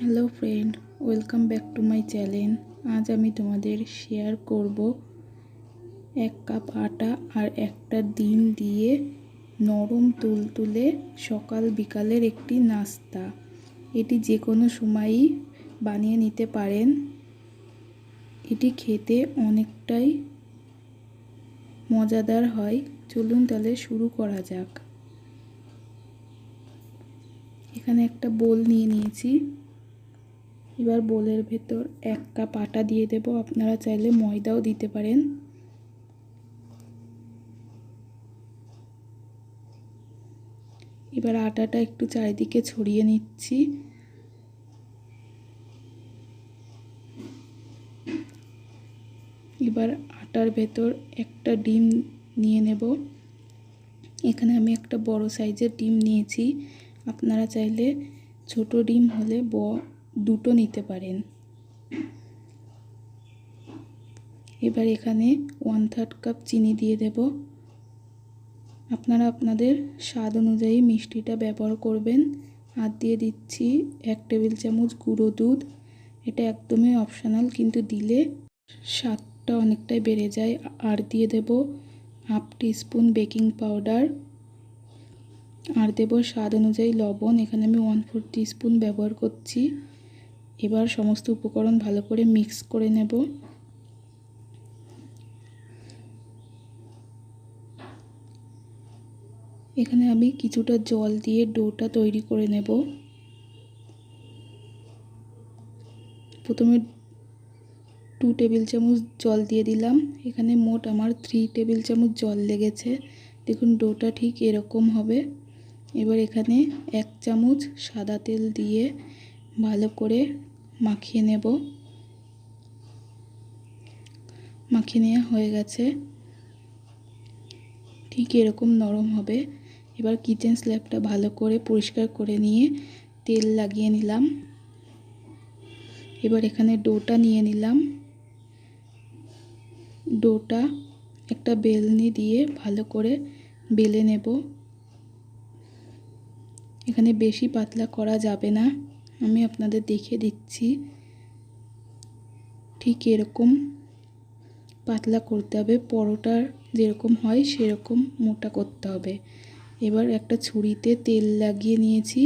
Hello friend, welcome back to my channel. আজ আমি তোমাদের শেয়ার করব 1 কাপ আটা আর একটা ডিম দিয়ে নরম তুলতুলে সকাল বিকালের একটি নাস্তা। এটি যে কোনো সময়ই বানিয়ে নিতে পারেন। এটি খেতে অনেকটাই মজাদার হয়। চলুন তাহলে শুরু করা যাক। এখানে একটা বোল নিয়ে নিয়েছি। এবার বোলের ভেতর 1 কাপ আটা দিয়ে দেব। আপনারা চাইলে ময়দাও দিতে পারেন। এবার আটাটা একটু চারিদিকে ছড়িয়ে নিচ্ছি। এবার আটার ভেতর একটা ডিম নিয়ে নেব। এখানে আমি একটা বড় সাইজের ডিম নিয়েছি। আপনারা চাইলে ছোট ডিম হলে দুটো নিতে পারেন। এবার এখানে 1/3 কাপ চিনি দিয়ে দেব। আপনারা আপনাদের স্বাদ অনুযায়ী মিষ্টিটা ব্যবহার করবেন। আর দিয়ে দিচ্ছি 1 টেবিল চামচ গুঁড়ো দুধ। এটা একদমই অপশনাল, কিন্তু দিলে স্বাদটা অনেকটাই বেড়ে যায়। আর দিয়ে দেব 1/2 টিস্পুন বেকিং পাউডার। আর দেব স্বাদ অনুযায়ী লবণ। এখানে আমি 1/4 টিস্পুন ব্যবহার করছি। এবার সমস্ত উপকরণ ভালো করে মিক্স করে নেব। এখানে আমি কিছুটা জল দিয়ে ডোটা তৈরি করে নেব। প্রথমে 2 টেবিল চামচ জল দিয়ে দিলাম। এখানে মোট আমার 3 টেবিল চামচ জল লেগেছে। দেখুন ডোটা ঠিক এরকম হবে। এবার এখানে 1 চামচ সাদা তেল দিয়ে ভালো করে মাখিয়ে নেব। মাখিয়ে নেওয়া হয়ে গেছে। ঠিক এরকম নরম হবে। এবার কিচেন স্ল্যাবটা ভালো করে পরিষ্কার করে নিয়ে তেল লাগিয়ে নিলাম। এবার এখানে ডোটা নিয়ে নিলাম। ডোটা একটা বেলনি দিয়ে ভালো করে বেলে নেব। এখানে বেশি পাতলা করা যাবে না। আমি আপনাদের দেখিয়ে দিচ্ছি। ঠিক এরকম পাতলা করতে হবে। পরোটার যেরকম হয় সেরকম মোটা করতে হবে। এবার একটা ছুরিতে তেল লাগিয়ে নিয়েছি।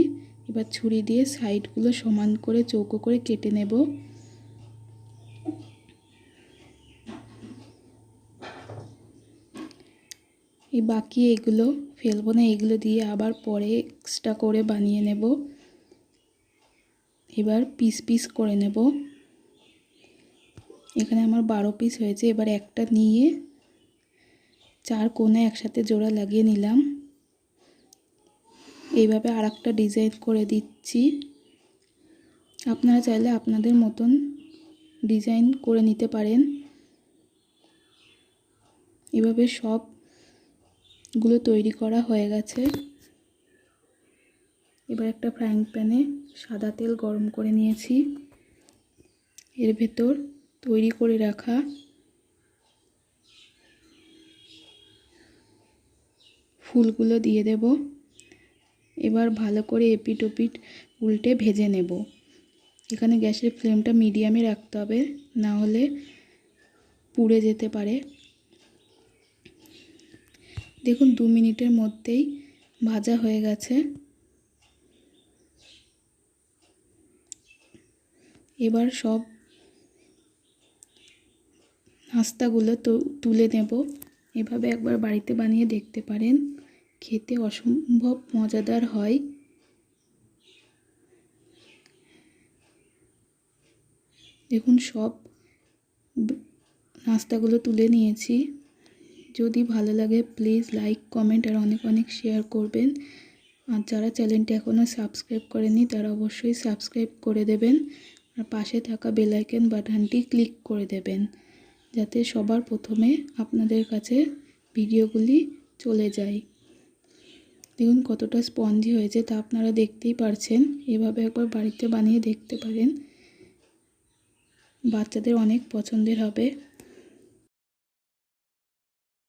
এবার ছুরি দিয়ে সাইডগুলো সমান করে চৌকো করে কেটে নেব। এই বাকি এগুলো ফেলবো না, এগুলো দিয়ে আবার পরে এক্সট্রা করে বানিয়ে নেব। এবার পিস পিস করে নেব। এখানে আমার 12 পিস হয়েছে। এবার একটা নিয়ে 4 কোণে একসাথে জোড়া লাগিয়ে নিলাম। এইভাবে আরেকটা ডিজাইন করে দিচ্ছি। আপনারা চাইলে আপনাদের মতন ডিজাইন করে নিতে পারেন। এভাবে সবগুলো তৈরি করা হয়ে গেছে। এবার একটা ফ্রাইং প্যানে সাদা তেল গরম করে নিয়েছি। এর ভেতর তৈরি করে রাখা ফুলগুলো দিয়ে দেব। এবার ভালো করে এপিট ওপিট উল্টে ভেজে নেব। এখানে গ্যাসের ফ্লেমটা মিডিয়ামে রাখতে হবে, না হলে পুড়ে যেতে পারে। দেখুন 2 মিনিটের মধ্যেই ভাজা হয়ে গেছে। এবার সব নাস্তাগুলো তুলে নেব। এভাবে একবার বাড়িতে বানিয়ে দেখতে পারেন। খেতে অসম্ভব মজাদার হয়। দেখুন সব নাস্তাগুলো তুলে নিয়েছি। যদি ভালো লাগে প্লিজ লাইক কমেন্ট আর অনেক অনেক শেয়ার করবেন। আর যারা চ্যানেলটি এখনও সাবস্ক্রাইব করেনি তারা অবশ্যই সাবস্ক্রাইব করে দেবেন। আর পাশে থাকা বেল আইকন বাটনটি ক্লিক করে দেবেন, যাতে সবার প্রথমে আপনাদের কাছে ভিডিওগুলি চলে যায়। দেখুন কতটা স্পঞ্জি হয়েছে তা আপনারা দেখতেই পারছেন। এভাবে একবার বাড়িতে বানিয়ে দেখতে পারেন। বাচ্চাদের অনেক পছন্দের হবে।